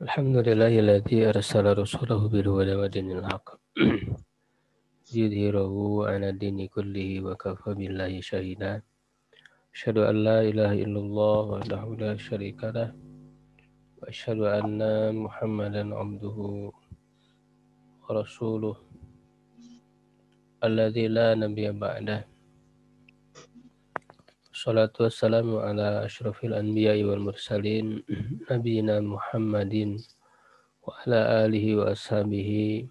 Alhamdulillahilladzi arsala rasulahu bil huda wa dinil haqq liyudhhirahu 'ala dini kullihi wa kafa billahi shahida. Asyhadu an la ilaha illallah wahdahu la syarika lah wa asyhadu anna Muhammadan 'abduhu wa rasuluh alladzi la nabiyya ba'dah. Salatu wassalamu ala asyrafil anbiya'i wal mursalin nabiyina Muhammadin wa ala alihi wa ashabihi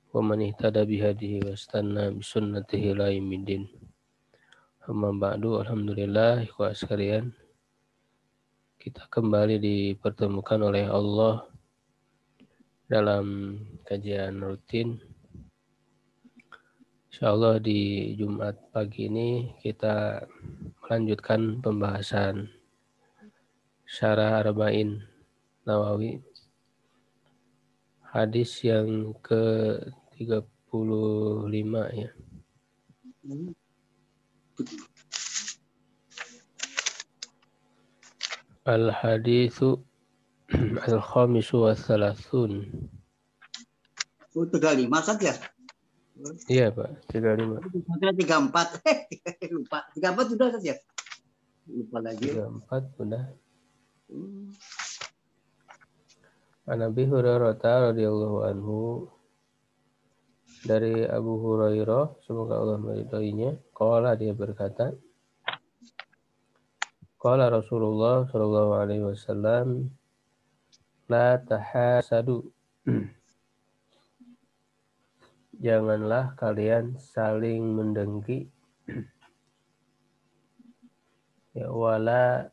wa man ihtada bihadihi wa istanna bisunnatihi ila yaumiddin. Amma ba'du, alhamdulillah ikhwah sekalian, kita kembali dipertemukan oleh Allah dalam kajian rutin. Insyaallah di Jumat pagi ini kita melanjutkan pembahasan Syarah Arba'in Nawawi, hadis yang ke-35 ya. Al-haditsu al-khamisu wa thalathun. Oh, 35 saja. Iya, Pak, 35. Saya 34. Lupa. 34 sudah saja. Lupa lagi. 34 sudah. An Abi Hurairah radhiyallahu anhu, dari Abu Hurairah semoga Allah meridhoinya, qala, dia berkata, qala Rasulullah sallallahu alaihi wasallam, la tahasadu. Janganlah kalian saling mendengki. Ya, wala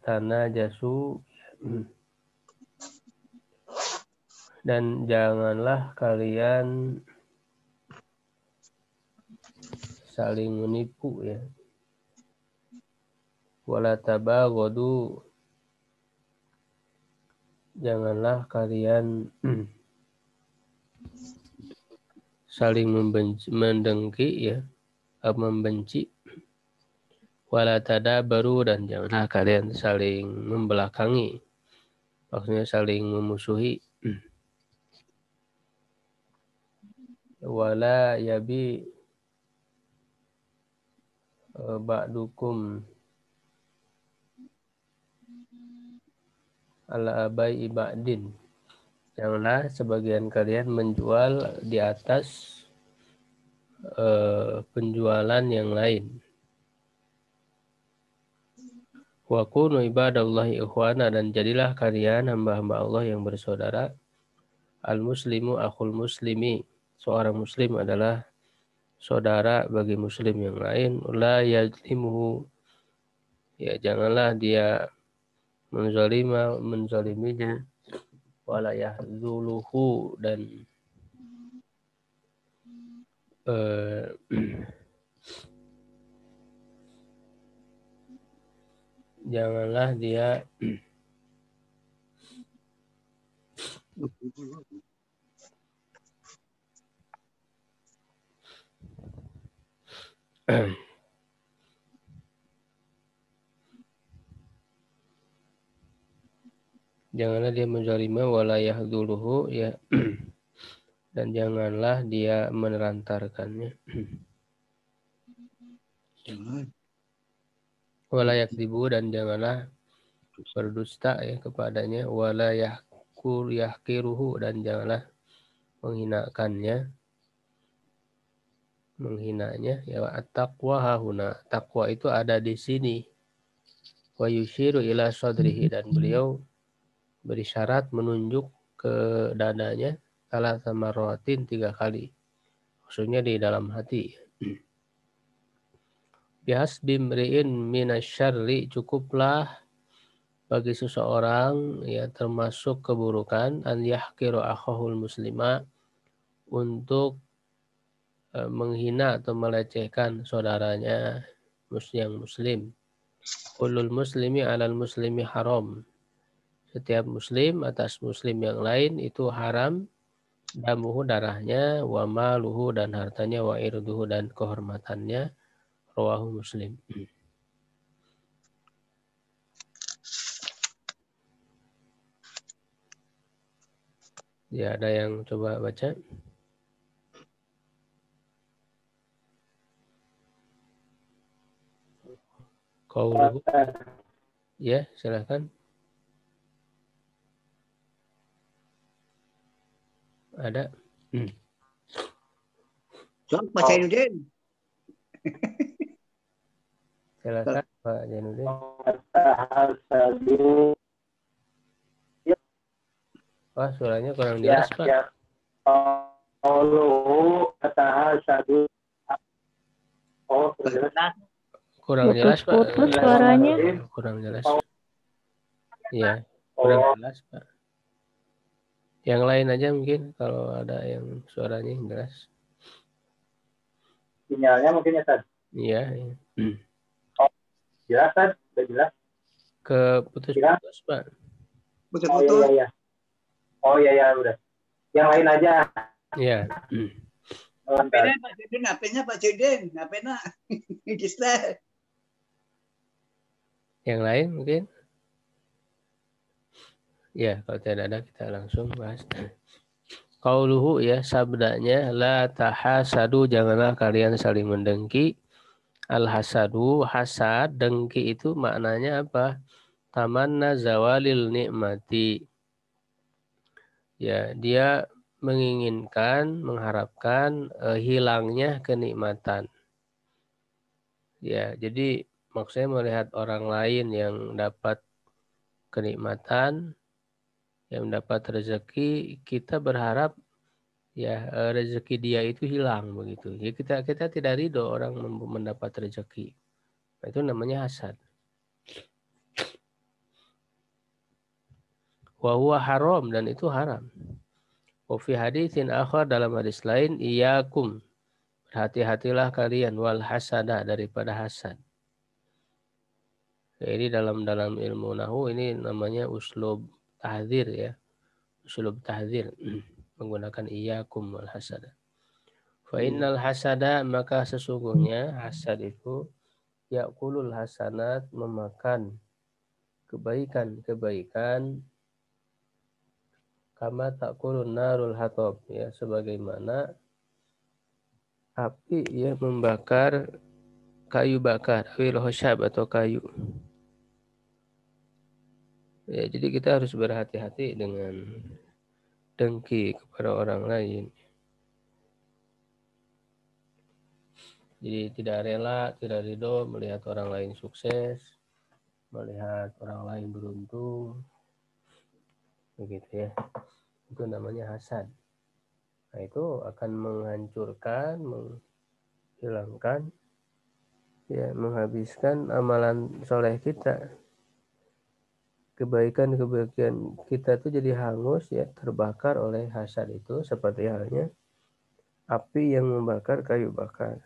tanajasu, dan janganlah kalian saling menipu ya. Wala tabaghadu, janganlah kalian saling mendengki ya, membenci. Wala tadabaru, dan janganlah kalian saling membelakangi, maksudnya saling memusuhi. Wala yabi ba'dukum ala abai ibadin, janganlah sebagian kalian menjual di atas penjualan yang lain. Wa kunu ibadallahi ikhwana, dan jadilah kalian hamba-hamba Allah yang bersaudara. Al muslimu akhul muslimi, seorang muslim adalah saudara bagi muslim yang lain. La yajlimuhu, ya janganlah dia menzaliminya. Wala yahzuluhu, dan janganlah dia janganlah dia menzalima. Wala yahduluhu, ya dan janganlah dia menelantarkannya. Wala yakdzibu, dan janganlah berdusta ya kepadanya. Wala yahkiruhu, dan janganlah menghinanya ya. At-taqwa hahuna, takwa itu ada di sini. Wa yushiru ila sadrihi, dan beliau berisyarat menunjuk ke dadanya. Salah sama rotin 3 kali, maksudnya di dalam hati. Bihasbi mri'in minasyarri, cukuplah bagi seseorang ya, termasuk keburukan, an yahkiru akhahul muslima, untuk menghina atau melecehkan saudaranya yang muslim. Kullul muslimi alal muslimi haram, setiap muslim atas muslim yang lain itu haram. Damuhu, darahnya, wa maluhu, dan hartanya, wa irduhu, dan kehormatannya. Rawahu Muslim. Ya, ada yang coba baca? Qauluhu. Ya, silakan. Ada. Sok Pak Zainuddin. Silakan Pak Jainuddin. Wah, suaranya kurang jelas, Pak. Kurang jelas, Pak. Putus suaranya. Kurang jelas. Iya, kurang jelas, Pak. Yang lain aja mungkin kalau ada yang suaranya yang jelas. Sinyalnya mungkin ya, Tad? Iya, iya. Jelas, Tad? Udah jelas? Keputus-putus, Pak. Putus-putus. Oh iya, udah. Yang lain aja. Iya. HP-nya Pak Zainuddin, HP-nya Pak Zainuddin, HP-nya display. Yang lain mungkin? Ya, kalau tidak ada kita langsung bahas. Qauluhu ya, sabdanya la tahasadu, janganlah kalian saling mendengki. Al-hasadu, hasad, dengki itu maknanya apa? Tamanna zawalil nikmati. Ya, dia menginginkan, mengharapkan hilangnya kenikmatan. Ya, jadi maksudnya melihat orang lain yang dapat kenikmatan, yang mendapat rezeki, kita berharap ya rezeki dia itu hilang begitu. Ya kita tidak ridho orang mendapat rezeki. Itu namanya hasad. Wa huwa haram, dan itu haram. Wa fi haditsin akhar, dalam hadis lain, iyyakum, berhati-hatilah kalian, wal hasada, daripada hasad. Jadi dalam ilmu nahwu ini namanya uslub tahdzir ya. Uslub tahdzir menggunakan iyyakum wal hasada. Fa innal hasada, maka sesungguhnya hasad itu yakulul hasanat, memakan kebaikan-kebaikan, kama takulun narul hatab, ya sebagaimana api ya membakar kayu bakar, wil hosyab atau kayu. Ya, jadi kita harus berhati-hati dengan dengki kepada orang lain. Jadi tidak rela, tidak ridho melihat orang lain sukses, melihat orang lain beruntung, begitu ya. Itu namanya hasad. Nah, itu akan menghancurkan, menghilangkan, ya menghabiskan amalan soleh kita. Kebaikan-kebaikan kita itu jadi hangus ya, terbakar oleh hasad itu, seperti halnya api yang membakar kayu bakar.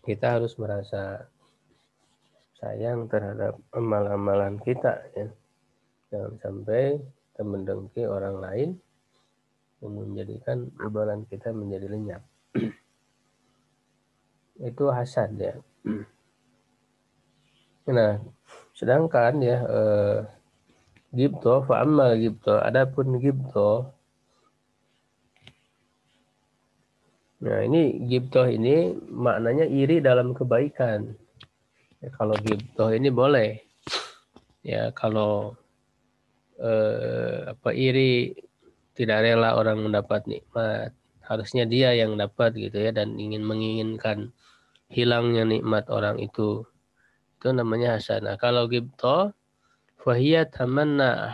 Kita harus merasa sayang terhadap amal-amalan kita ya. Jangan sampai kita mendengki orang lain yang menjadikan amalan kita menjadi lenyap. Itu hasad ya. Nah, sedangkan ya ghibthah, fa'ammal ghibthah, adapun ghibthah. Nah, ini ghibthah ini maknanya iri dalam kebaikan. Ya, kalau ghibthah ini boleh. Ya, kalau iri, tidak rela orang mendapat nikmat, harusnya dia yang dapat gitu ya, dan menginginkan hilangnya nikmat orang itu namanya hasad. Nah, kalau ghibthah fahiya tamanna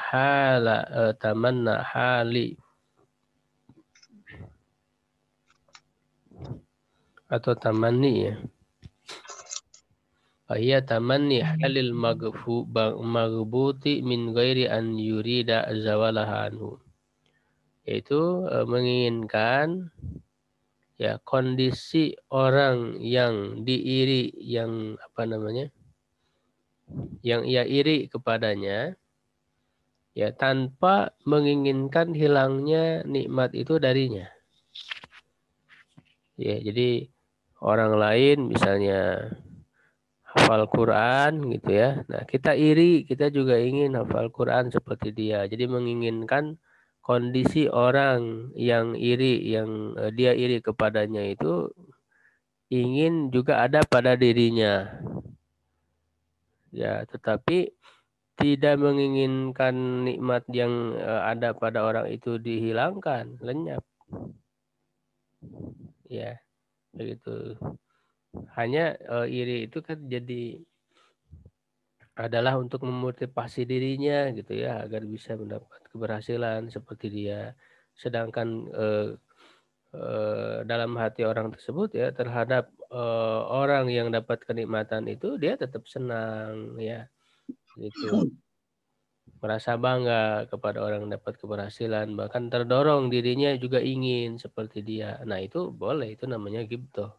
hali atau tamanni ya. Fahiya tamanni halil maghbuti min ghairi an yurida zawalaha anhu. Yaitu menginginkan ya kondisi orang yang diiri, yang yang ia iri kepadanya ya, tanpa menginginkan hilangnya nikmat itu darinya. Ya, jadi orang lain misalnya hafal Quran gitu ya. Nah, kita iri, kita juga ingin hafal Quran seperti dia. Jadi menginginkan kondisi orang yang iri, yang dia iri kepadanya itu ingin juga ada pada dirinya. Ya, tetapi tidak menginginkan nikmat yang ada pada orang itu dihilangkan, lenyap. Ya, begitu. Hanya iri itu kan jadi adalah untuk memotivasi dirinya gitu ya agar bisa mendapat keberhasilan seperti dia. Sedangkan dalam hati orang tersebut ya terhadap orang yang dapat kenikmatan itu dia tetap senang ya gitu. Merasa bangga kepada orang yang dapat keberhasilan, bahkan terdorong dirinya juga ingin seperti dia. Nah, itu boleh, itu namanya ghibthah.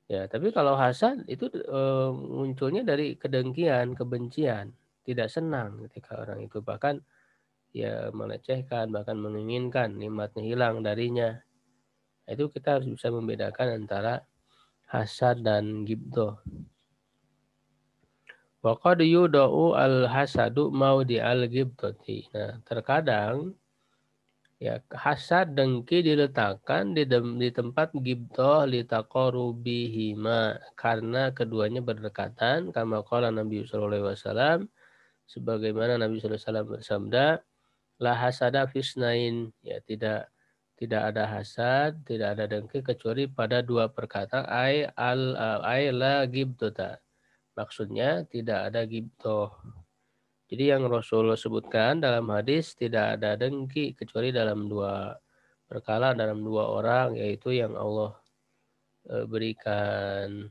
Ya, tapi kalau hasad itu munculnya dari kedengkian, kebencian, tidak senang ketika orang itu bahkan ya melecehkan, bahkan menginginkan nikmatnya hilang darinya. Itu kita harus bisa membedakan antara hasad dan ghibthah. Wa qad yudau al-hasadu maudi al-ghibthati. Nah, terkadang ya hasad dengki diletakkan di tempat ghibthah litaqarubihima karena keduanya berdekatan kama qala Nabi sallallahu alaihi wasallam sebagaimana Nabi sallallahu alaihi wasallam bersabda la hasada fisnain ya tidak ada hasad, tidak ada dengki kecuali pada dua perkata ay la ghibthata. Maksudnya tidak ada ghibthah. Jadi yang Rasulullah sebutkan dalam hadis tidak ada dengki kecuali dalam dua perkara, dalam dua orang, yaitu yang Allah berikan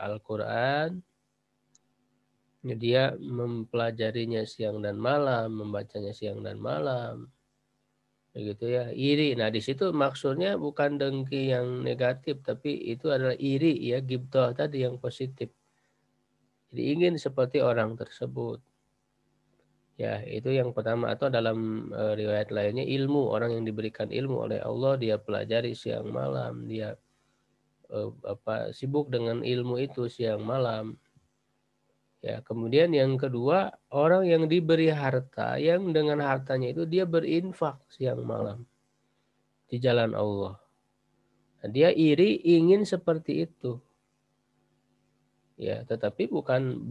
Al-Quran, dia mempelajarinya siang dan malam, membacanya siang dan malam, begitu ya. Iri. Nah di situ maksudnya bukan dengki yang negatif, tapi itu adalah iri ya, ghibthah tadi yang positif. Jadi ingin seperti orang tersebut. Ya, itu yang pertama. Atau dalam riwayat lainnya ilmu, orang yang diberikan ilmu oleh Allah, dia pelajari siang malam, dia sibuk dengan ilmu itu siang malam. Ya, kemudian yang kedua, orang yang diberi harta, yang dengan hartanya itu dia berinfak siang malam di jalan Allah. Nah, dia iri ingin seperti itu. Ya, tetapi bukan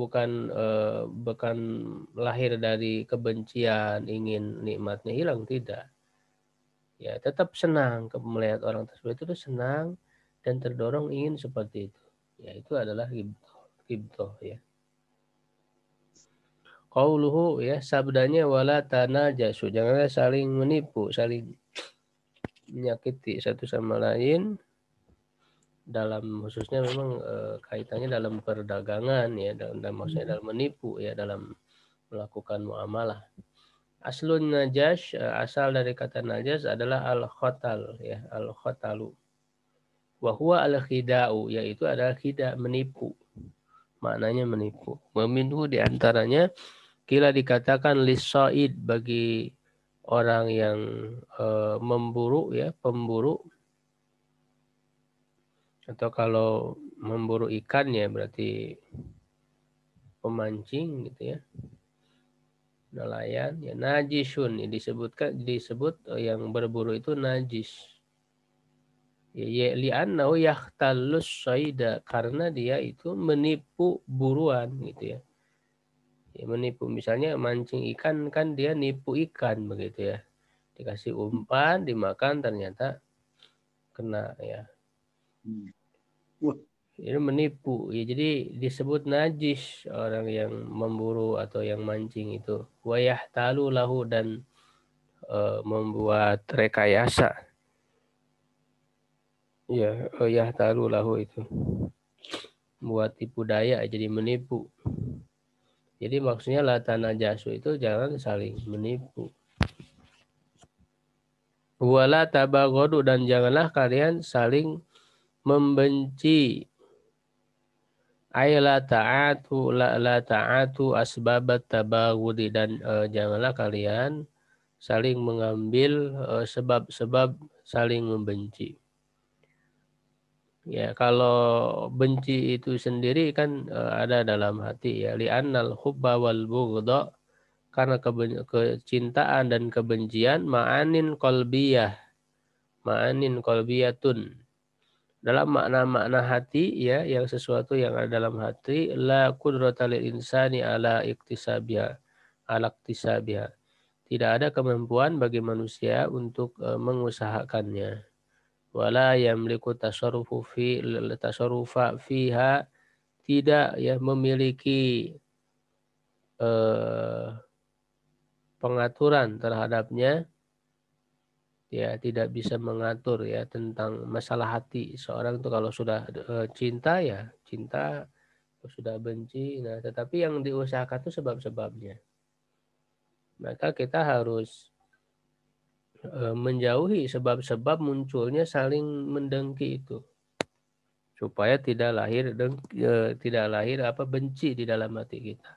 lahir dari kebencian, ingin nikmatnya hilang, tidak. Ya, tetap senang melihat orang tersebut itu senang dan terdorong ingin seperti itu. Ya, itu adalah ghibthah ya. Qauluhu ya, sabdanya wala tanajasu, janganlah saling menipu, saling menyakiti satu sama lain. Dalam khususnya memang kaitannya dalam perdagangan ya, dalam maksudnya dalam menipu ya, dalam melakukan muamalah. Aslun najas, asal dari kata najas adalah al-khotal ya, al-khotalu. Wa huwa al-khida'u, yaitu adalah khida', menipu. Maknanya menipu. Meminhu diantaranya kila dikatakan lisaid bagi orang yang memburu ya, pemburu. Atau kalau memburu ikan ya berarti pemancing gitu ya, nelayan ya, najisun ya, disebut yang berburu itu najis ya, li'annahu yahtallus saida, karena dia itu menipu buruan gitu ya. Ya menipu, misalnya mancing ikan kan dia nipu ikan begitu ya, dikasih umpan dimakan ternyata kena ya. Ini menipu ya, jadi disebut najis orang yang memburu atau yang mancing itu. Wa yahtalu lahu, dan membuat rekayasa ya, yahtalu lahu itu buat tipu daya, jadi menipu. Jadi maksudnya la tanajasu itu jangan saling menipu. Wala tabaghadu, dan janganlah kalian saling membenci. Ay la ta'atu asbabat tabaghudi, dan janganlah kalian saling mengambil sebab-sebab saling membenci. Ya, kalau benci itu sendiri kan ada dalam hati ya. Li'annal hubba wal bughdha, karena kecintaan dan kebencian ma'anin qalbiyatun. Dalam makna-makna hati ya, yang sesuatu yang ada dalam hati, la qudrata lil insani ala iktisabiha. Tidak ada kemampuan bagi manusia untuk mengusahakannya. Wala yamliku tasarrufa fiha, tidak ya memiliki pengaturan terhadapnya, ya tidak bisa mengatur ya tentang masalah hati seorang itu. Kalau sudah cinta ya cinta, kalau sudah benci, nah tetapi yang diusahakan itu sebab-sebabnya. Maka kita harus menjauhi sebab-sebab munculnya saling mendengki itu, supaya tidak lahir benci di dalam hati kita.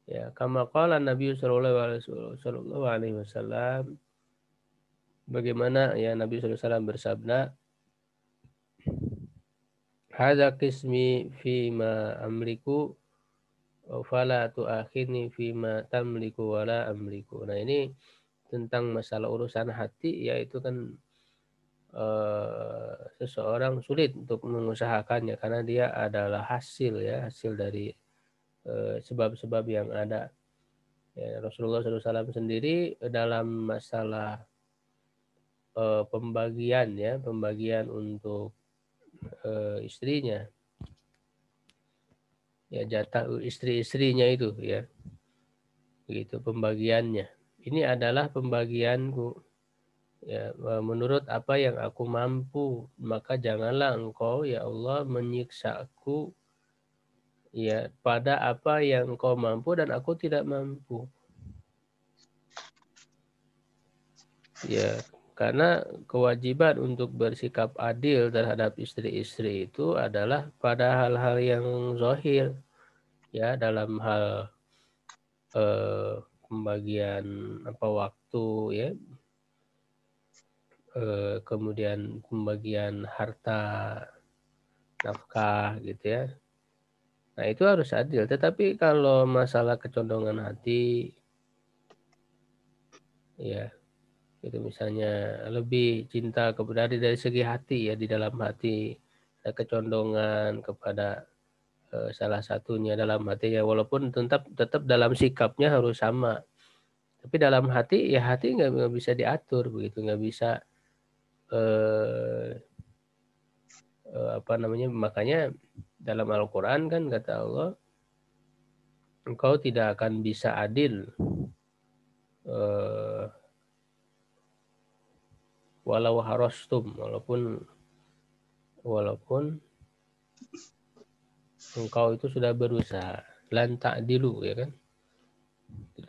Ya, kama qala Nabi sallallahu alaihi wasallam, bagaimana ya Nabi sallallahu alaihi wasallam bersabda, hadza qismi fima amliku fala tu'akhirni fima tamliku wala amliku. Nah, ini tentang masalah urusan hati, yaitu kan seseorang sulit untuk mengusahakannya karena dia adalah hasil dari sebab-sebab yang ada. Ya, Rasulullah SAW sendiri dalam masalah pembagian untuk istrinya, ya jatah istri-istrinya itu ya, begitu pembagiannya. Ini adalah pembagianku, ya, menurut apa yang aku mampu, maka janganlah engkau ya Allah menyiksaku ya pada apa yang engkau mampu dan aku tidak mampu. Ya, karena kewajiban untuk bersikap adil terhadap istri-istri itu adalah pada hal-hal yang zahir, ya, dalam hal pembagian waktu ya, kemudian pembagian harta, nafkah gitu ya. Nah, itu harus adil. Tetapi kalau masalah kecondongan hati, ya, itu misalnya lebih cinta kepada dari segi hati ya, di dalam hati ada kecondongan kepada salah satunya dalam hati ya, walaupun tetap dalam sikapnya harus sama. Tapi dalam hati ya hati nggak bisa diatur begitu, nggak bisa makanya dalam Al-Quran kan kata Allah, engkau tidak akan bisa adil walau harostum, walaupun engkau itu sudah berusaha, lan ta'dilu ya kan,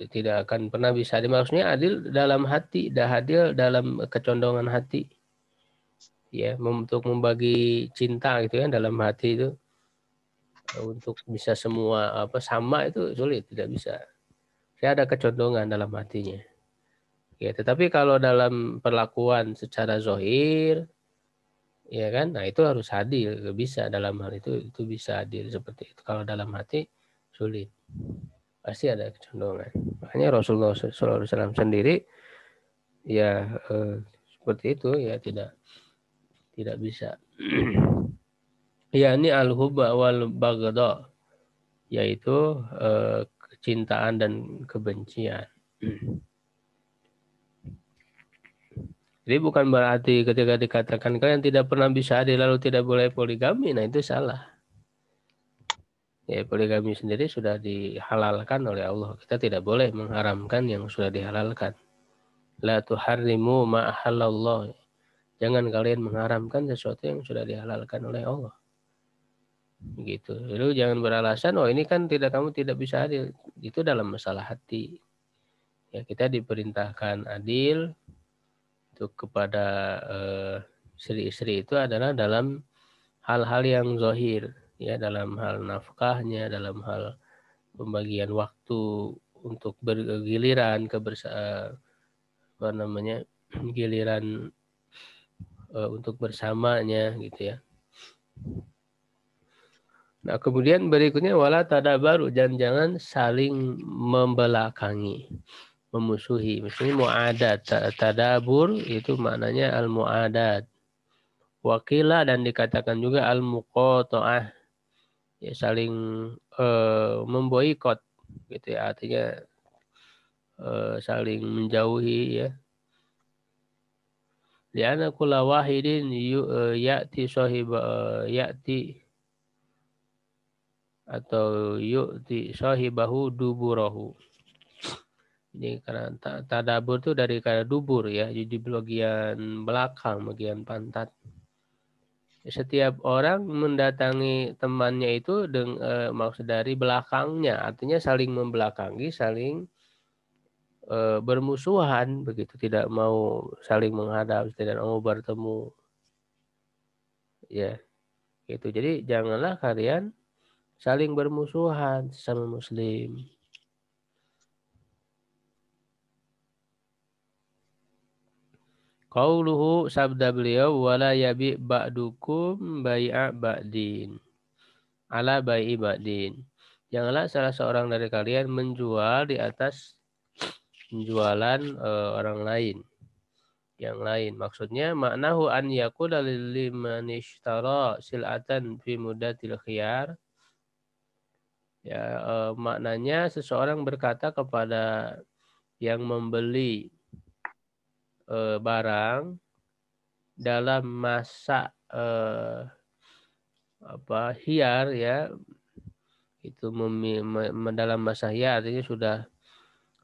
tidak akan pernah bisa adil. Maksudnya adil dalam hati, adil dalam kecondongan hati ya, untuk membagi cinta gitu kan dalam hati itu, untuk bisa semua sama itu sulit, tidak bisa. Saya ada kecondongan dalam hatinya. Ya, tetapi kalau dalam perlakuan secara zahir, ya kan, nah itu harus adil, bisa dalam hal itu bisa adil seperti itu. Kalau dalam hati sulit, pasti ada kecondongan. Makanya Rasulullah SAW sendiri ya seperti itu ya, tidak bisa. Ya, ini al-hubba wal baghdha, yaitu kecintaan dan kebencian. Jadi bukan berarti ketika dikatakan kalian tidak pernah bisa adil lalu tidak boleh poligami, nah itu salah. Ya, poligami sendiri sudah dihalalkan oleh Allah. Kita tidak boleh mengharamkan yang sudah dihalalkan. La tuharrimu ma ahallallah. Jangan kalian mengharamkan sesuatu yang sudah dihalalkan oleh Allah. Gitu. Lalu jangan beralasan, oh ini kan kamu tidak bisa adil. Itu dalam masalah hati. Ya, kita diperintahkan adil untuk kepada istri-istri itu adalah dalam hal-hal yang zahir, ya, dalam hal nafkahnya, dalam hal pembagian waktu untuk bergiliran giliran untuk bersamanya gitu ya. Nah, kemudian berikutnya wala tadabaru, jangan saling membelakangi, memusuhi. Misalnya mu'adat, tadabur itu maknanya al-mu'adat. Wakila dan dikatakan juga al-muqata'ah, ya saling memboikot gitu ya, artinya saling menjauhi ya. Li'anna kulla wahidin ya'ti atau yu'ti sahibahu duburahu. Ini karena tadabur itu dari kata dubur ya, jadi bagian belakang, bagian pantat. Setiap orang mendatangi temannya itu maksud dari belakangnya, artinya saling membelakangi, saling bermusuhan begitu, tidak mau saling menghadap, tidak mau bertemu. Ya, gitu. Jadi janganlah kalian saling bermusuhan sesama muslim. Qauluhu, sabda beliau, wala yabi ba'dukum bai'a ba'din ala bai'i ba'din. Janganlah salah seorang dari kalian menjual di atas penjualan orang lain, yang lain. Maksudnya maknahu an yaqula liman ishtara sil'atan fi muddatil khiyar. Ya, maknanya seseorang berkata kepada yang membeli barang dalam masa khiyar ya, itu dalam masa khiyar artinya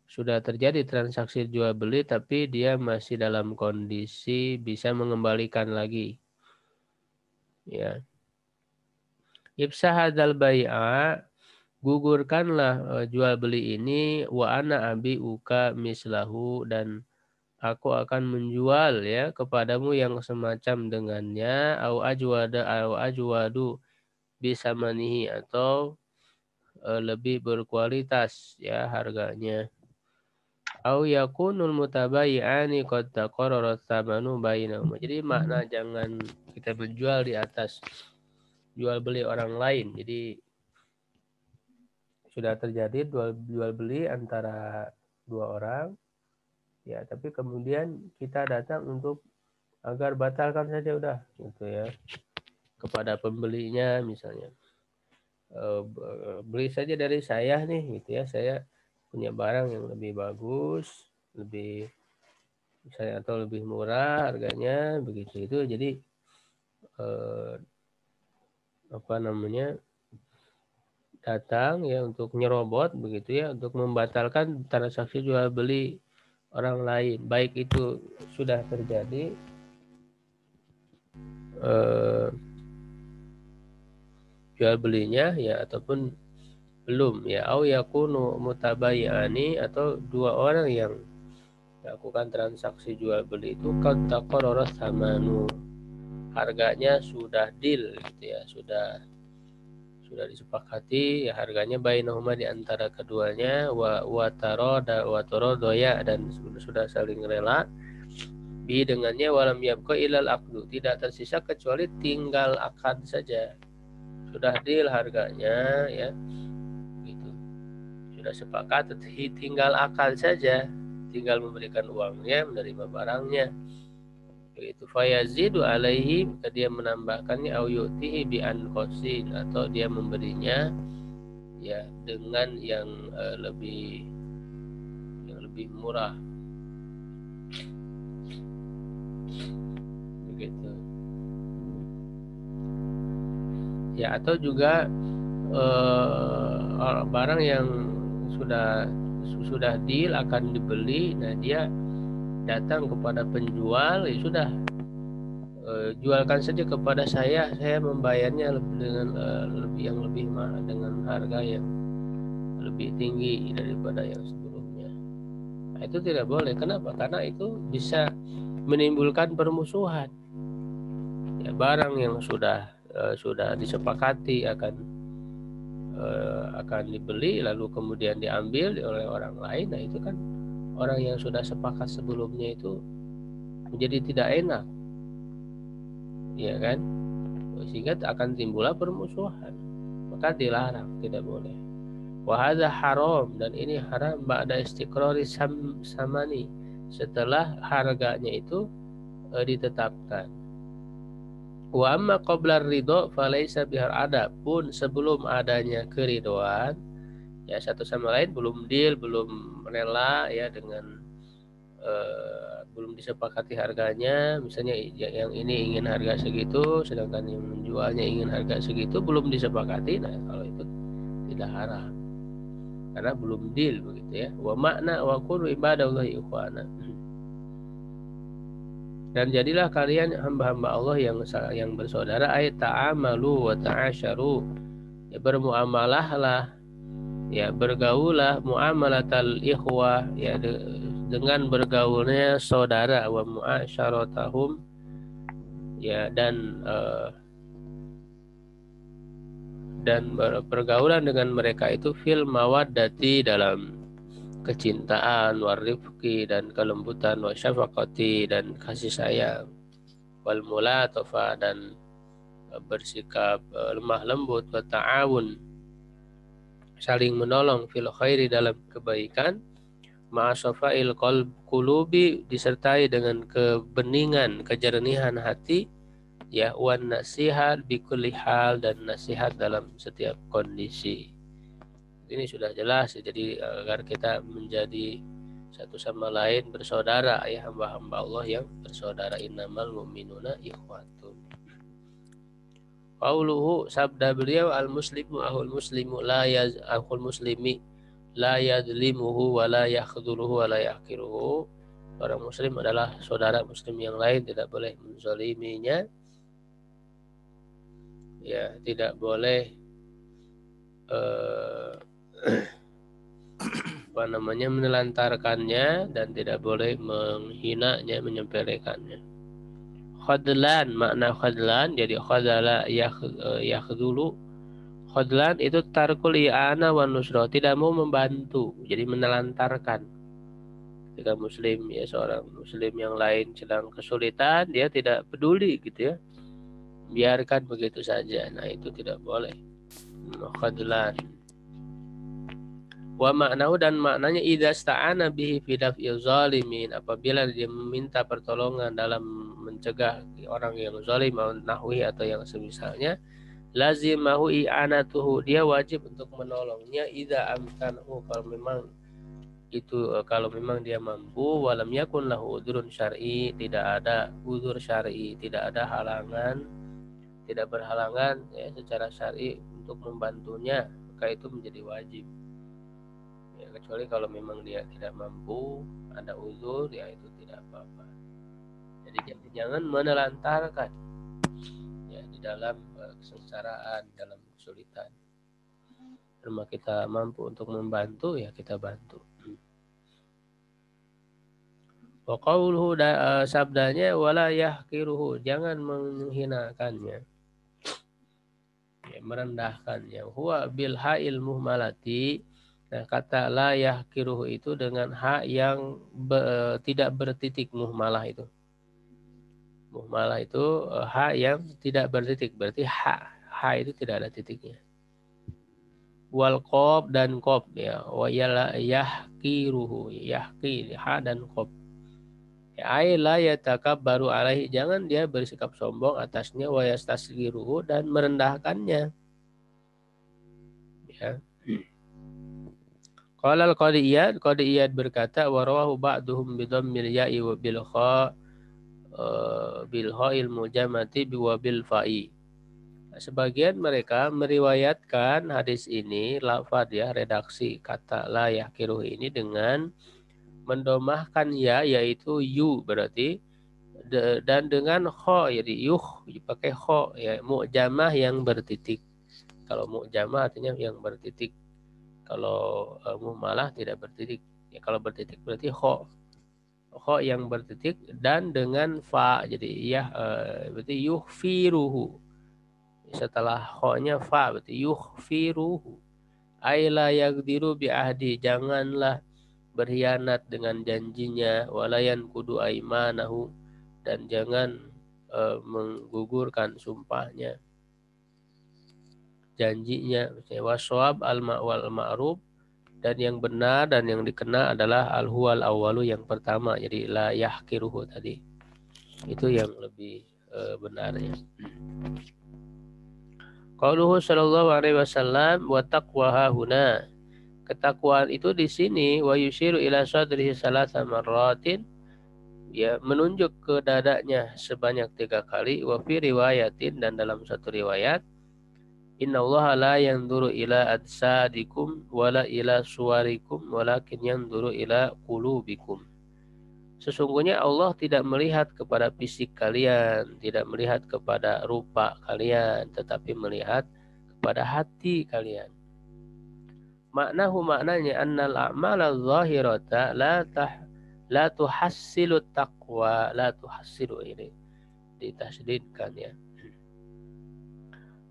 sudah terjadi transaksi jual beli tapi dia masih dalam kondisi bisa mengembalikan lagi ya. Ibsahadzal bai'a, gugurkanlah jual beli ini, wa ana abi uka mislahu, dan aku akan menjual ya kepadamu yang semacam dengannya, au ajwadu bisa manihi, atau lebih berkualitas ya harganya. Au yakunul mutabayi'ani qad taqarrara tsamanu bainahuma. Jadi makna jangan kita menjual di atas jual beli orang lain. Jadi sudah terjadi jual beli antara dua orang ya, tapi kemudian kita datang untuk agar batalkan saja udah gitu ya kepada pembelinya, misalnya beli saja dari saya nih gitu ya, saya punya barang yang lebih bagus, lebih misalnya, atau lebih murah harganya begitu. Itu jadi datang ya untuk nyerobot begitu ya, untuk membatalkan transaksi jual beli orang lain, baik itu sudah terjadi jual belinya ya ataupun belum ya. Au yakunu mutabayyani, atau dua orang yang melakukan transaksi jual beli itu qad taqarrara tsamanu, harganya sudah deal gitu ya, sudah disepakati ya harganya bainahuma, di antara keduanya, wa tarodoya, dan sudah saling rela bi dengannya, walam yabqa ilal aqdu, tidak tersisa kecuali tinggal akad saja, sudah deal harganya ya gitu, sudah sepakat, tinggal akad saja, tinggal memberikan uangnya, menerima barangnya begitu. Fayazidu alaihi, dia menambahkannya, au yu'tihi bi anqasin, atau dia memberinya ya dengan yang lebih murah begitu ya. Atau juga barang yang sudah deal akan dibeli, nah dia datang kepada penjual, ya sudah jualkan saja kepada saya membayarnya dengan yang lebih mahal, dengan harga yang lebih tinggi daripada yang sebelumnya. Nah, itu tidak boleh. Kenapa? Karena itu bisa menimbulkan permusuhan. Ya, barang yang sudah disepakati akan dibeli lalu kemudian diambil oleh orang lain, nah itu kan orang yang sudah sepakat sebelumnya itu menjadi tidak enak ya kan, sehingga akan timbullah permusuhan, maka dilarang, tidak boleh. Wa hadza haram, dan ini haram ba'da istiqrari samani, setelah harganya itu ditetapkan. Wa amma qabla ridho falaisa bihar, adapun sebelum adanya keridoan, ya satu sama lain belum deal, belum rela ya dengan belum disepakati harganya, misalnya yang ini ingin harga segitu sedangkan yang menjualnya ingin harga segitu, belum disepakati, nah kalau itu tidak haram karena belum deal, begitu ya. Wa makna wa kunu ibadallahi ikhwana, dan jadilah kalian hamba-hamba Allah yang bersaudara, ay ta'amalu wa ta'asyaru, ya bermuamalahlah, ya bergaulah, muamalatal ikhwah, ya dengan bergaulnya saudara, wa mu'asyaratahum, ya dan pergaulan dengan mereka itu fil mawaddati, dalam kecintaan, warifqi, dan kelembutan, wa syafaqati, dan kasih sayang, wal mulatofa, dan bersikap lemah lembut, wa ta'awun, saling menolong, fil khairi, dalam kebaikan, ma'asofail qulubi, disertai dengan kebeningan, kejernihan hati, ya, wan nasihat bikulli hal, dan nasihat dalam setiap kondisi. Ini sudah jelas, jadi agar kita menjadi satu sama lain bersaudara, ya hamba-hamba Allah yang bersaudara, innamal mu'minuna ikhwatun. Qauluhu, sabda beliau, al muslimu ahul muslimu ahul muslimi la yadlimuhu wa la yakhdhuluhu wa la yahqiruhu. Orang muslim adalah saudara muslim yang lain, tidak boleh menzaliminya, ya tidak boleh menelantarkannya, dan tidak boleh menghinanya, menyepelekannya. Khadlan, makna khadlan, jadi khadala yakhdhulu. Khadlan itu tarkul i'ana wa nusra, tidak mau membantu, jadi menelantarkan. Ketika muslim, ya seorang muslim yang lain sedang kesulitan, dia tidak peduli gitu ya, biarkan begitu saja, nah itu tidak boleh. Khadlan. Wa maknahu, dan maknanya, idza sta'ana bihi fi daf'il zalimin, apabila dia meminta pertolongan dalam mencegah orang yang zalim, nahwi atau yang semisalnya, lazimahu i'anatuhu, dia wajib untuk menolongnya, idza amkanahu, kalau memang dia mampu, walam yakun lahu udhrun syar'i, tidak ada uzur syar'i, tidak ada halangan, tidak berhalangan ya secara syar'i untuk membantunya, maka itu menjadi wajib. Kecuali kalau memang dia tidak mampu, ada uzur, ya itu tidak apa-apa. Jadi jangan menelantarkan ya di dalam kesengsaraan, dalam kesulitan. Selama kita mampu untuk membantu, ya kita bantu. Wa qauluhu, sabdanya, wala yahqiruhu, jangan menghinakannya, ya, merendahkannya. Huwa bil ha'il muhmalati. Nah, kata la yahqiruhu itu dengan hak yang tidak bertitik, muhmalah itu. Muhmalah itu hak yang tidak bertitik, berarti ha itu tidak ada titiknya. Wal qaf, dan qaf, ya, wa yahqiruhu, yahqi, ha dan qaf. Ya, ay la yatakabbaru alaihi, jangan dia bersikap sombong atasnya, wa yastasghiruhu, dan merendahkannya. Ya. Qala al-Qadiyad berkata, wa rawahu ba'duhum bidhammil ya'i wa bil kha'il mujamati wa bil fa'i. Sebagian mereka meriwayatkan hadis ini lafaz, ya, redaksi kata la yahqiruhu ini dengan mendomahkan ya, yaitu yu berarti, dan dengan kha, jadi yuh pakai kha, ya, mu'jamah yang bertitik. Kalau mu'jamah artinya yang bertitik. Kalau muhmalah tidak bertitik. Ya, kalau bertitik berarti kha yang bertitik, dan dengan fa, jadi ya berarti yuhfiruhu. Setelah kha-nya fa, berarti yuhfiruhu. Ay la yaqdiru bi ahdi, janganlah berkhianat dengan janjinya, walayan kudu aimanahu, dan jangan menggugurkan sumpahnya, janjinya. Waswab al-ma'wal ma'ruf, dan yang benar dan yang dikenal adalah al-huwal awwalu, yang pertama. Jadi la yahkiruhu tadi itu yang lebih benarnya. Qauluhu sallallahu alaihi wasallam wa taqwa huna, ketakwaan itu di sini, wa yushiru ila sadrihi salasa marratin, ya menunjuk ke dadanya sebanyak 3 kali. Wa fi riwayatin, dan dalam satu riwayat, innallaha la yanzuru ila ajsadikum wala ila suwarikum walakin yanzuru ila qulubikum. Sesungguhnya Allah tidak melihat kepada fisik kalian, tidak melihat kepada rupa kalian, tetapi melihat kepada hati kalian. Maknanya annal a'mala zahirata la tuhassilu taqwa, la tuhassilu, ini ditasydidkan ya,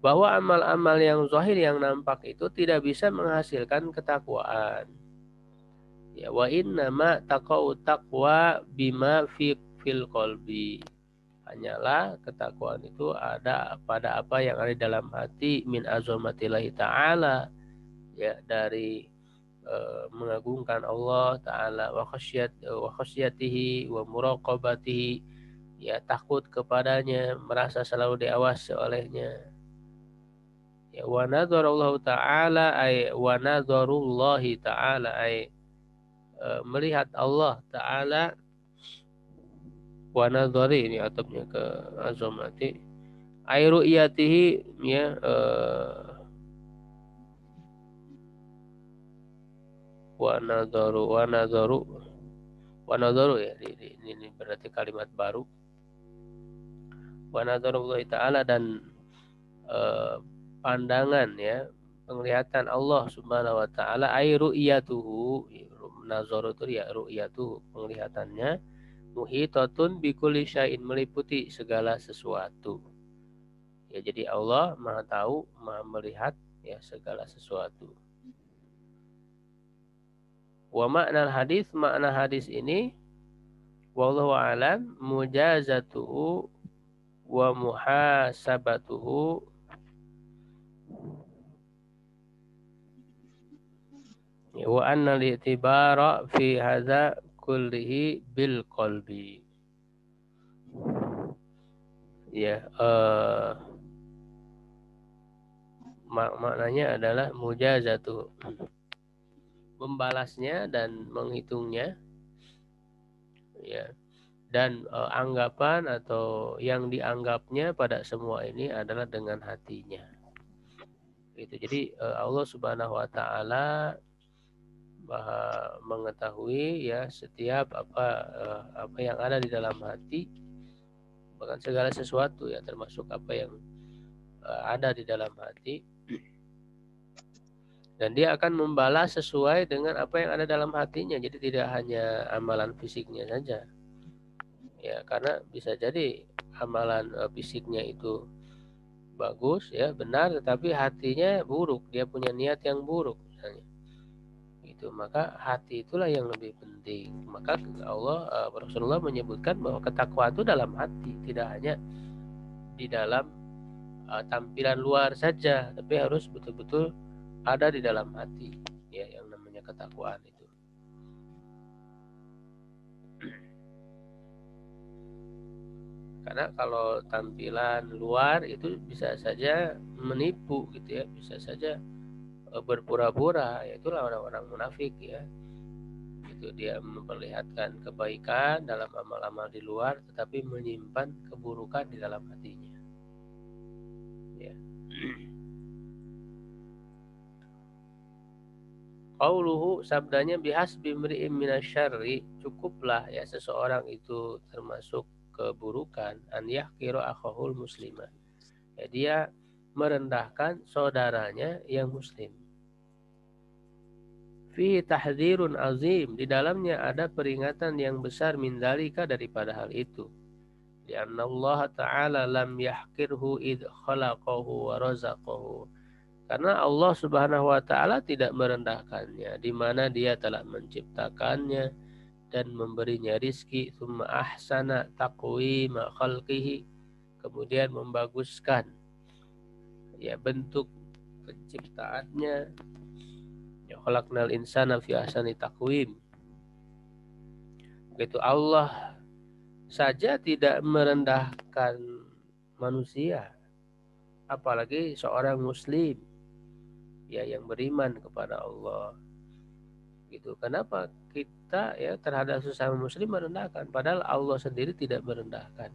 bahwa amal-amal yang zahir yang nampak itu tidak bisa menghasilkan ketakwaan. Ya, wa innama taqau taqwa bima fil qalbi. Hanyalah ketakwaan itu ada pada apa yang ada dalam hati, min azamatillahi ta'ala, ya dari mengagungkan Allah Ta'ala, wa khasyatihi wa muraqabatihi, ya takut kepadanya, merasa selalu diawasi olehnya. Ya, wa nadharullahu ta'ala ay wa nadharullahi ta'ala ay melihat Allah Ta'ala, wa nadhari ini atapnya ke azamati, ay ru'yatihi, ya wa nadharu ya, ini berarti kalimat baru. Wa nadharullahi ta'ala, dan pandangan, ya penglihatan Allah Subhanahu wa taala, ay ru'yatuhu, nazar itu ya ru'yatuhu, penglihatannya, muhitatun bikulli syai'in, meliputi segala sesuatu. Ya, jadi Allah Maha tahu, Maha melihat ya segala sesuatu. Wa makna hadis, makna hadis ini, wallahu a'lam, mujazatuhu wa muhasabatuhu, wa anna al-i'tibara fi hadza kullihi bil qalbi. Ya, maknanya adalah mujazatu, membalasnya dan menghitungnya, ya, dan anggapan atau yang dianggapnya pada semua ini adalah dengan hatinya. Gitu. Jadi Allah Subhanahu wa taala Maha mengetahui ya setiap apa yang ada di dalam hati, bahkan segala sesuatu ya, termasuk apa yang ada di dalam hati, dan dia akan membalas sesuai dengan apa yang ada dalam hatinya. Jadi tidak hanya amalan fisiknya saja ya, karena bisa jadi amalan fisiknya itu bagus ya, benar, tetapi hatinya buruk, dia punya niat yang buruk misalnya. Itu, maka hati itulah yang lebih penting. Maka Rasulullah menyebutkan bahwa ketakwaan itu dalam hati, tidak hanya di dalam tampilan luar saja, tapi harus betul-betul ada di dalam hati ya, yang namanya ketakwaan itu. Karena kalau tampilan luar itu bisa saja menipu gitu ya, bisa saja berpura-pura, yaitulah orang-orang munafik ya. Itu dia memperlihatkan kebaikan dalam amal-amal di luar, tetapi menyimpan keburukan di dalam hatinya. Ya. Qauluhu, sabdanya, bihasbi mri'in minasyarri, cukuplah ya seseorang itu termasuk keburukan, an yahqira akhahul muslimah, ya dia merendahkan saudaranya yang muslim. Fi tahdzirun azim, di dalamnya ada peringatan yang besar, min dzalika, daripada hal itu. Di anna Allah Ta'ala lam yahqirhu id khalaqahu wa razaqahu, karena Allah Subhanahu wa taala tidak merendahkannya di mana dia telah menciptakannya dan memberinya rizki, tsumma ahsana taqwima khalqihi, kemudian membaguskan ya bentuk penciptaannya. Ya khalaqnal insana fi ahsani taqwim. Begitu Allah saja tidak merendahkan manusia, apalagi seorang muslim ya yang beriman kepada Allah. Gitu. Kenapa kita ya terhadap sesama muslim merendahkan, padahal Allah sendiri tidak merendahkan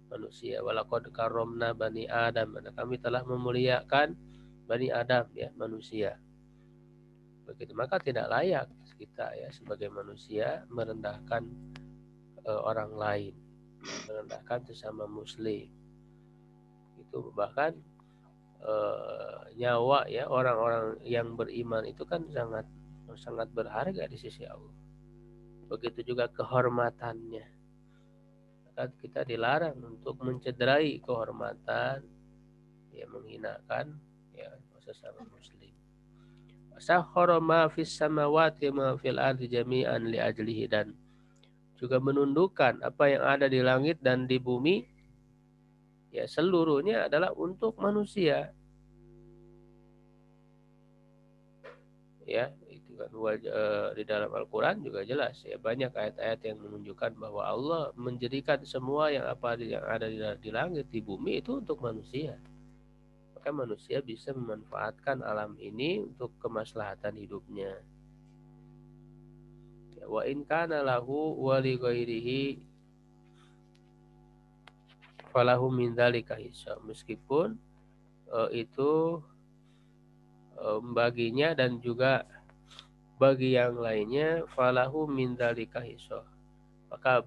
manusia. Walaqad karramna bani Adam, kami telah memuliakan bani Adam ya manusia. Begitu, maka tidak layak kita ya sebagai manusia merendahkan orang lain, merendahkan sesama muslim. Itu bahkan nyawa ya orang-orang yang beriman itu kan sangat berharga di sisi Allah. Begitu juga kehormatannya. Maka kita dilarang untuk mencederai kehormatan, ya menghinakan ya sesama muslim. Sakhara ma fis samawati ma fil ardi jami'an li ajlihi, dan juga menundukkan apa yang ada di langit dan di bumi ya seluruhnya adalah untuk manusia. Ya, itu kan di dalam Al-Qur'an juga jelas ya, banyak ayat-ayat yang menunjukkan bahwa Allah menjadikan semua yang ada di langit di bumi itu untuk manusia. Maka manusia bisa memanfaatkan alam ini untuk kemaslahatan hidupnya. Ya, wa in kana lahu wa li ghairihi falahu min dzalika hissa. Meskipun itu baginya dan juga bagi yang lainnya falahu min dzalika hissa. Maka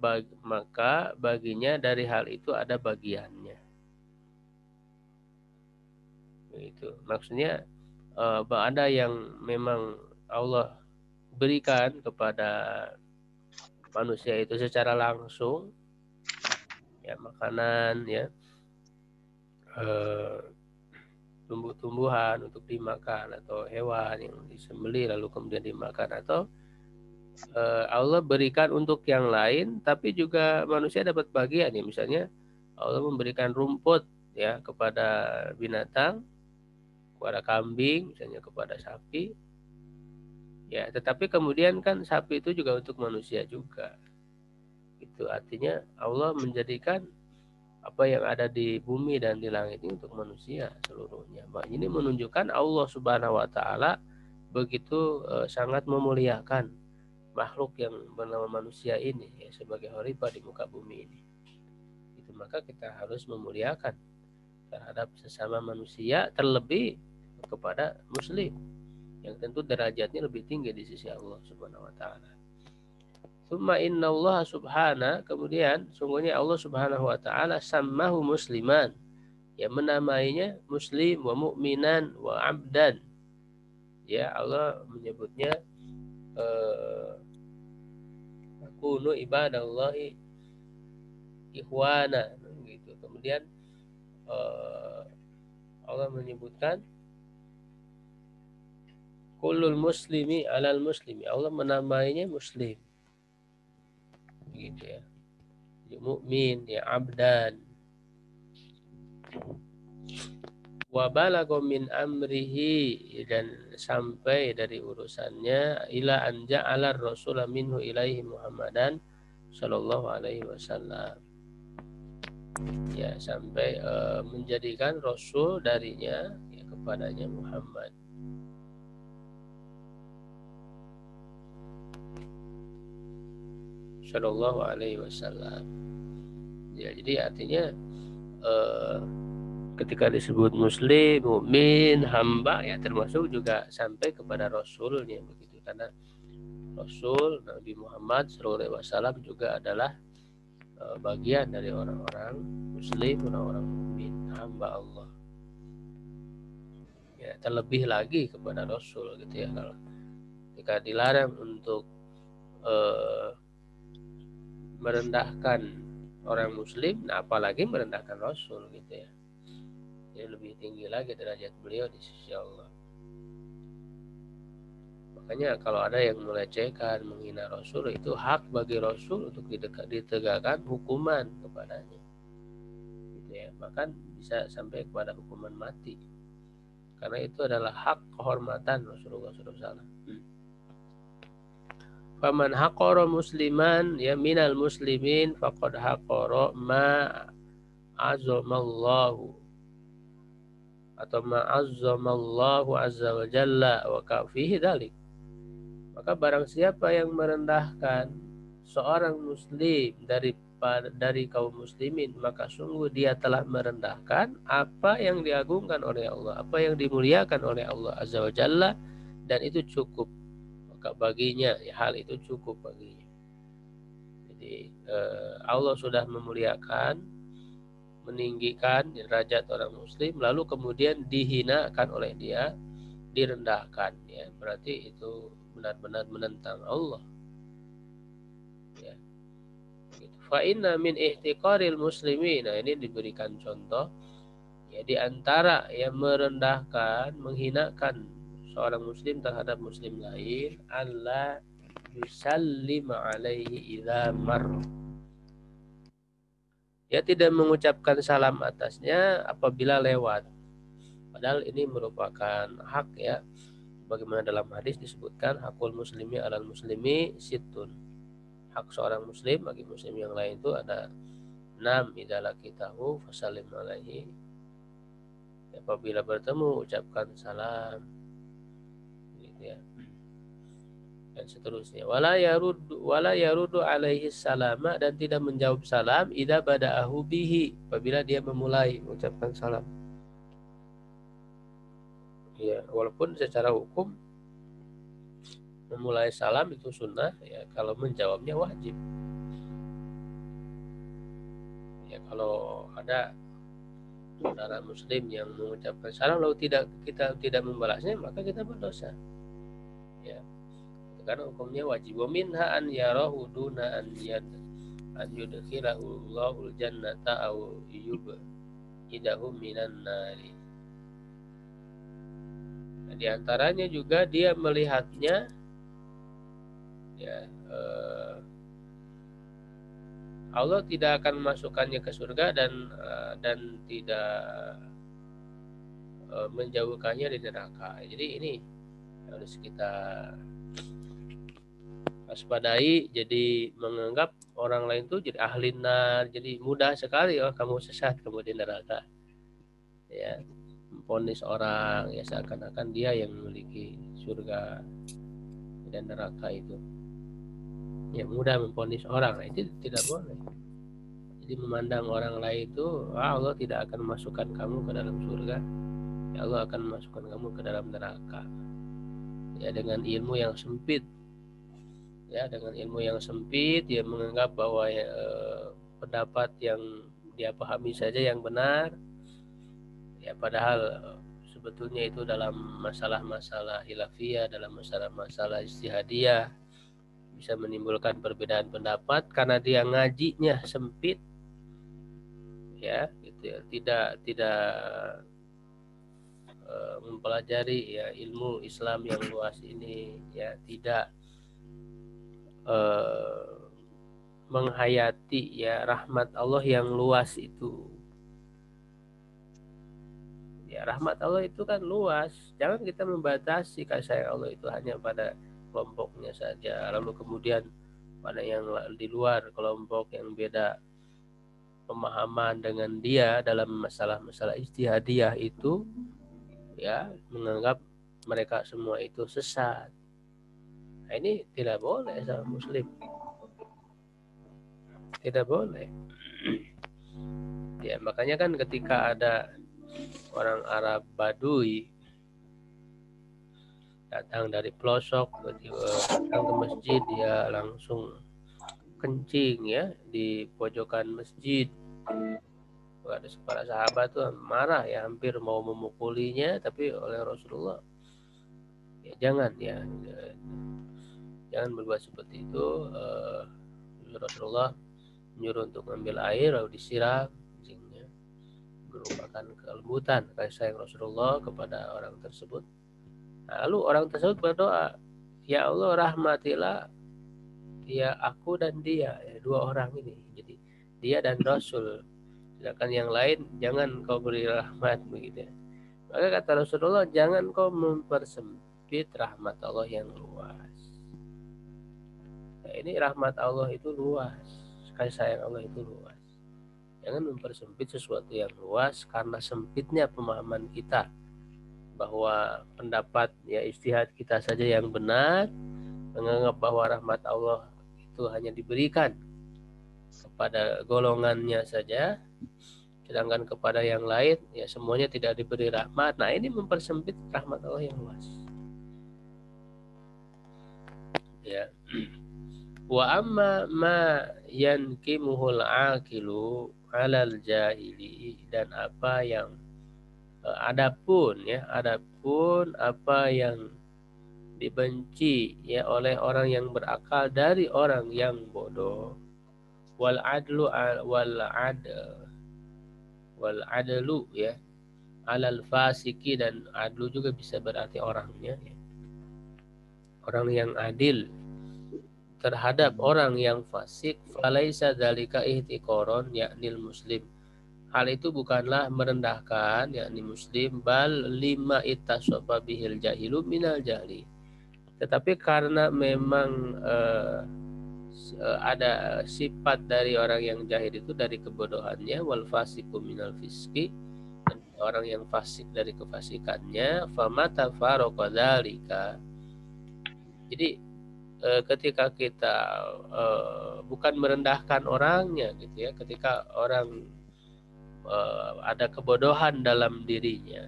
baginya dari hal itu ada bagiannya. Itu maksudnya ada yang memang Allah berikan kepada manusia itu secara langsung ya, makanan ya, tumbuh-tumbuhan untuk dimakan, atau hewan yang disembelih lalu kemudian dimakan, atau Allah berikan untuk yang lain tapi juga manusia dapat bagian ya. Misalnya Allah memberikan rumput ya kepada binatang, kepada kambing, misalnya kepada sapi. Ya, tetapi kemudian kan sapi itu juga untuk manusia juga. Itu artinya Allah menjadikan apa yang ada di bumi dan di langit ini untuk manusia seluruhnya. Ini menunjukkan Allah Subhanahu wa taala begitu sangat memuliakan makhluk yang bernama manusia ini ya, sebagai khalifah di muka bumi ini. Itu maka kita harus memuliakan terhadap sesama manusia, terlebih kepada muslim yang tentu derajatnya lebih tinggi di sisi Allah Subhanahu wa taala. Tsumma innallaha subhana, kemudian sungguhnya Allah Subhanahu wa taala sammahu musliman, ya menamainya muslim, wa mu'minan, wa abdan. Ya Allah menyebutnya kunu ibadallahi ikhwana gitu. Kemudian Allah menyebutkan kullul muslimi alal muslimi, Allah menamainya muslim gitu ya, mukmin ya abdan. Wa balagha min amrihi, dan sampai dari urusannya, ila an ja'ala ar-rasul minhu ilaihi Muhammadan sallallahu alaihi wasallam, ya sampai menjadikan rasul darinya ya kepadanya Muhammad. Sallallahu alaihi wasallam. Ya, jadi artinya ketika disebut muslim, mukmin, hamba ya termasuk juga sampai kepada rasulnya begitu, karena Rasul Nabi Muhammad sallallahu alaihi wasallam juga adalah bagian dari orang-orang muslim, orang-orang mukmin, hamba Allah. Ya, terlebih lagi kepada rasul gitu ya, kalau jika dilarang untuk merendahkan orang muslim, nah apalagi merendahkan rasul gitu ya. Jadi lebih tinggi lagi derajat beliau di sisi Allah. Makanya kalau ada yang melecehkan, menghina rasul, itu hak bagi rasul untuk ditegakkan hukuman kepadanya gitu ya. bahkan bisa sampai kepada hukuman mati, karena itu adalah hak kehormatan Rasulullah SAW. Faman haqara musliman ya minal muslimin faqad haqara ma azamallahu atau ma azzamallahu azza wa jalla wa kafihi dzalik. Maka barang siapa yang merendahkan seorang muslim dari kaum muslimin, maka sungguh dia telah merendahkan apa yang diagungkan oleh Allah, apa yang dimuliakan oleh Allah azza wa jalla, dan itu cukup. Maka baginya hal itu cukup baginya. Jadi Allah sudah memuliakan, meninggikan derajat orang muslim, lalu kemudian dihinakan oleh dia, direndahkan, ya berarti itu benar-benar menentang Allah. Ya. Fa inna min ihtiqaril muslimin. Nah, ini diberikan contoh, ya di antara yang merendahkan, menghinakan seorang muslim terhadap muslim lain, Allah yusallim alaihi idza marra. Dia tidak mengucapkan salam atasnya apabila lewat. Padahal ini merupakan hak, ya. Bagaimana dalam hadis disebutkan hakul muslimi alal muslimi situn. Hak seorang muslim bagi muslim yang lain itu ada 6. Idza laqitahu fasallim alaihi. Apabila bertemu ucapkan salam. Gitu ya. Dan seterusnya. Wala yarudu alaihi salama, dan tidak menjawab salam idza bada'ahu bihi, apabila dia memulai mengucapkan salam. Ya, walaupun secara hukum memulai salam itu sunnah, ya kalau menjawabnya wajib. Ya kalau ada saudara muslim yang mengucapkan salam lalu kita tidak membalasnya, maka kita berdosa. Ya. Karena hukumnya wajib. Wa minha an yarahu duna an yudkhilahu Allahul jannata aw yub'idahu minan nari. Nah, di antaranya juga dia melihatnya, ya Allah tidak akan memasukkannya ke surga dan tidak menjauhkannya di neraka. Jadi ini harus kita waspadai. Jadi menganggap orang lain itu jadi ahli nar, jadi mudah sekali, oh kamu sesat, kamu di neraka, ya memvonis orang, ya seakan-akan dia yang memiliki surga dan neraka itu, ya mudah memvonis orang. Nah, itu tidak boleh. Jadi memandang orang lain itu, Allah tidak akan memasukkan kamu ke dalam surga, ya Allah akan memasukkan kamu ke dalam neraka, ya dengan ilmu yang sempit. Ya, dengan ilmu yang sempit dia menganggap bahwa pendapat yang dia pahami saja yang benar, ya padahal sebetulnya itu dalam masalah-masalah khilafiyah, dalam masalah-masalah ijtihadiyah bisa menimbulkan perbedaan pendapat karena dia ngajinya sempit, ya gitu ya, tidak mempelajari ya ilmu Islam yang luas ini, ya tidak menghayati ya rahmat Allah yang luas itu. Ya rahmat Allah itu kan luas. Jangan kita membatasi kasih sayang Allah itu hanya pada kelompoknya saja. Lalu kemudian pada yang di luar kelompok yang beda pemahaman dengan dia dalam masalah-masalah ijtihadiyah itu, ya menganggap mereka semua itu sesat. Nah, ini tidak boleh sama muslim. Tidak boleh. Ya, makanya kan ketika ada orang Arab Badui datang dari pelosok, datang ke masjid, dia langsung kencing ya di pojokan masjid. Ada para sahabat tuh marah, ya hampir mau memukulinya, tapi oleh Rasulullah, ya jangan, ya jangan berbuat seperti itu. Rasulullah menyuruh untuk mengambil air lalu disiram kencingnya, merupakan kelembutan kasih sayang Rasulullah kepada orang tersebut. Nah, lalu orang tersebut berdoa, ya Allah rahmatilah ya aku dan dia, ya, dua orang ini. Jadi dia dan Rasul sedangkan yang lain jangan kau beri rahmat begitu. Maka kata Rasulullah, jangan kau mempersempit rahmat Allah yang luas. Nah, ini rahmat Allah itu luas, kasih sayang Allah itu luas. Jangan mempersempit sesuatu yang luas karena sempitnya pemahaman kita bahwa pendapat ya ijtihad kita saja yang benar, menganggap bahwa rahmat Allah itu hanya diberikan kepada golongannya saja, sedangkan kepada yang lain ya semuanya tidak diberi rahmat. Nah, ini mempersempit rahmat Allah yang luas. Ya. Wa amma ma yankimuhul aqilu 'alal jahili, dan apa yang adapun apa yang dibenci ya oleh orang yang berakal dari orang yang bodoh, wal adlu ya alal fasiki, dan adlu juga bisa berarti orangnya ya. Orang yang adil terhadap orang yang fasik, falaisa dzalika ihtiqaron yaknil muslim. Hal itu bukanlah merendahkan yakni muslim, bal lima ittasafa bihil jahilu minal jahli. Tetapi karena memang ada sifat dari orang yang jahil itu dari kebodohannya, wal fasiku minal fiski, dan orang yang fasik dari kefasikannya, famata faroqa dzalika. Jadi ketika kita bukan merendahkan orangnya gitu ya, ketika orang ada kebodohan dalam dirinya.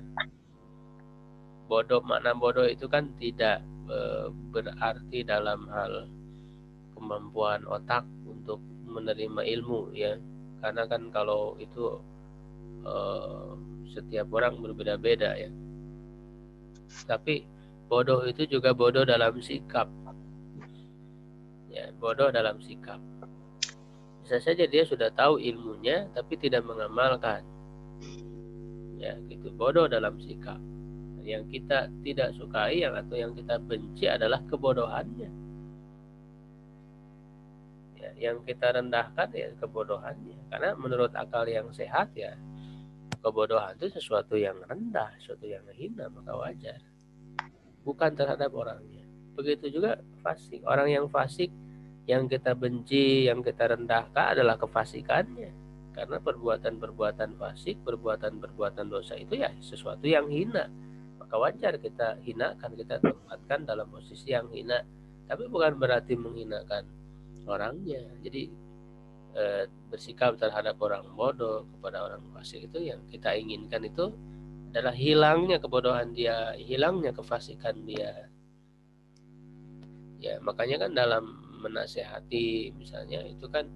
Bodoh, makna bodoh itu kan tidak berarti dalam hal kemampuan otak untuk menerima ilmu ya, karena kan kalau itu setiap orang berbeda-beda ya. Tapi bodoh itu juga bodoh dalam sikap ya, bodoh dalam sikap. Bisa saja dia sudah tahu ilmunya tapi tidak mengamalkan ya, gitu. Bodoh dalam sikap. Yang kita tidak sukai atau yang kita benci adalah kebodohannya ya, yang kita rendahkan ya kebodohannya, karena menurut akal yang sehat ya kebodohan itu sesuatu yang rendah, sesuatu yang hina, maka wajar, bukan terhadap orangnya. Begitu juga fasik, orang yang fasik yang kita benci, yang kita rendahkan adalah kefasikannya, karena perbuatan-perbuatan fasik, perbuatan-perbuatan dosa itu ya sesuatu yang hina, maka wajar kita hinakan, kita tempatkan dalam posisi yang hina, tapi bukan berarti menghinakan orangnya. Jadi bersikap terhadap orang bodoh, kepada orang fasik, itu yang kita inginkan itu adalah hilangnya kebodohan dia, hilangnya kefasikan dia ya. Makanya kan dalam menasehati misalnya itu kan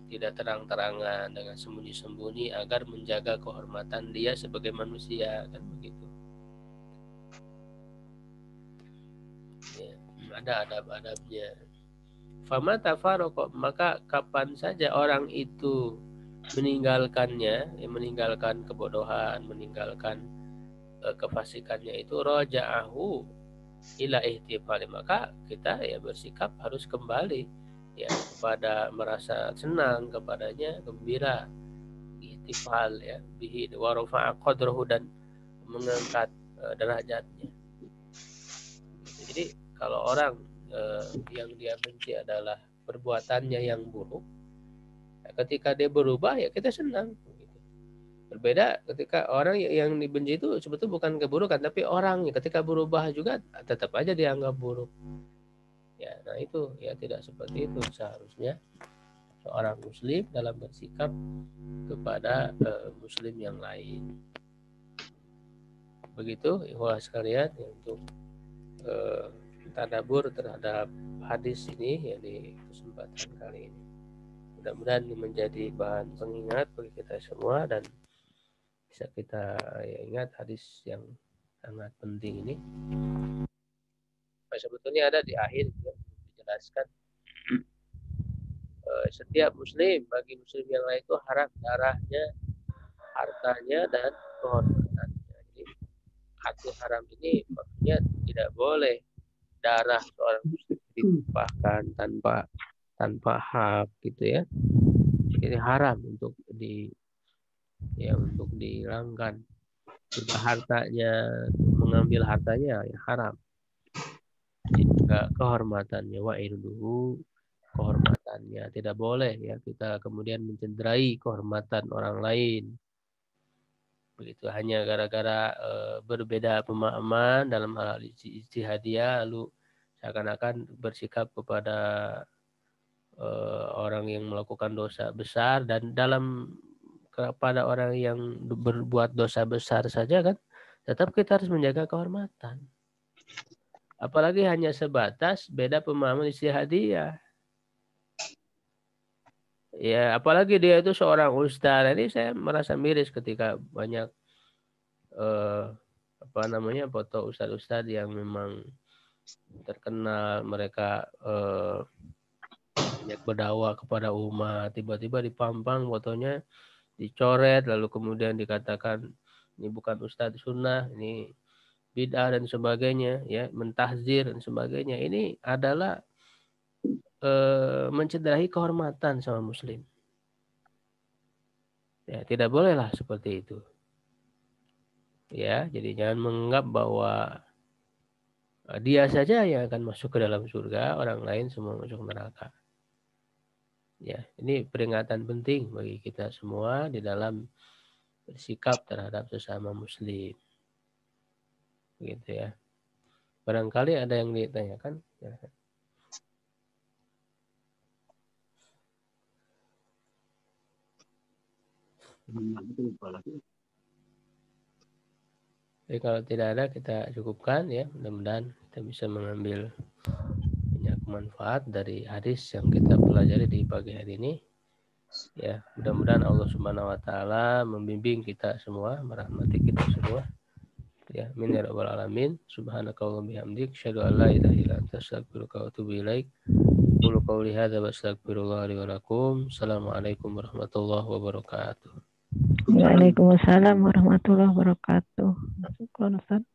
tidak terang-terangan, dengan sembunyi-sembunyi agar menjaga kehormatan dia sebagai manusia, kan begitu ya, ada adab-adabnya. Fama tafaraqo, maka kapan saja orang itu meninggalkannya ya, meninggalkan kebodohan, meninggalkan kefasikannya itu, raja'ahu ila ihtifali, maka kita ya bersikap harus kembali ya kepada merasa senang kepadanya, gembira, ihtifal ya bihi wa rafa'a qadrahu, dan mengangkat derajatnya. Jadi kalau orang yang dia benci adalah perbuatannya yang buruk, ya, ketika dia berubah ya kita senang. Berbeda ketika orang yang dibenci itu sebetulnya bukan keburukan, tapi orangnya ketika berubah juga tetap aja dianggap buruk. Ya, nah itu ya tidak seperti itu seharusnya seorang muslim dalam bersikap kepada muslim yang lain. Begitu ikhwah sekalian ya, untuk tadabbur terhadap hadis ini ya di kesempatan kali ini. Mudah-mudahan ini menjadi bahan pengingat bagi kita semua dan bisa kita ya, ingat hadis yang sangat penting ini. Sebetulnya ada di akhir ya, dijelaskan setiap muslim, bagi muslim yang lain itu haram darahnya, hartanya, dan kehormatannya. Jadi arti haram ini maksudnya tidak boleh darah seorang muslim ditumpahkan tanpa hak gitu ya. Ini haram untuk dihilangkan. Juga hartanya, mengambil hartanya ya haram. Juga kehormatannya, wa irduhu, kehormatannya tidak boleh ya kita kemudian mencederai kehormatan orang lain. Begitu hanya gara-gara berbeda pemahaman dalam hal ijtihadiyah lalu seakan-akan bersikap kepada orang yang melakukan dosa besar, dan dalam kepada orang yang berbuat dosa besar saja kan tetap kita harus menjaga kehormatan. Apalagi hanya sebatas beda pemahaman ijtihadiyah. Ya, apalagi dia itu seorang ustaz. Ini saya merasa miris ketika banyak foto ustaz-ustaz yang memang terkenal, mereka banyak berdakwah kepada umat, tiba-tiba dipampang fotonya, dicoret, lalu kemudian dikatakan ini bukan ustaz sunnah, ini bid'ah dan sebagainya, ya, mentahzir dan sebagainya. Ini adalah mencederai kehormatan sama muslim. Ya, tidak bolehlah seperti itu. Ya, jadi jangan menganggap bahwa dia saja yang akan masuk ke dalam surga, orang lain semua masuk neraka. Ya, ini peringatan penting bagi kita semua di dalam bersikap terhadap sesama muslim. Begitu ya. Barangkali ada yang ditanyakan. Ya. Jadi kalau tidak ada kita cukupkan ya. Mudah-mudahan kita bisa mengambil banyak manfaat dari hadis yang kita pelajari di pagi hari ini. Ya, mudah-mudahan Allah Subhanahu wa taala membimbing kita semua, merahmati kita semua. Ya, amin ya rabbal alamin. Subhanakallahumma bihamdik, asyhadu an la ilaha illa anta, astaghfiruka wa atubu ilaik. Qul qouli hadza wa astaghfirullah li wa lakum. Assalamualaikum warahmatullahi wabarakatuh. Waalaikumsalam warahmatullahi wabarakatuh. Syukran, Ustaz.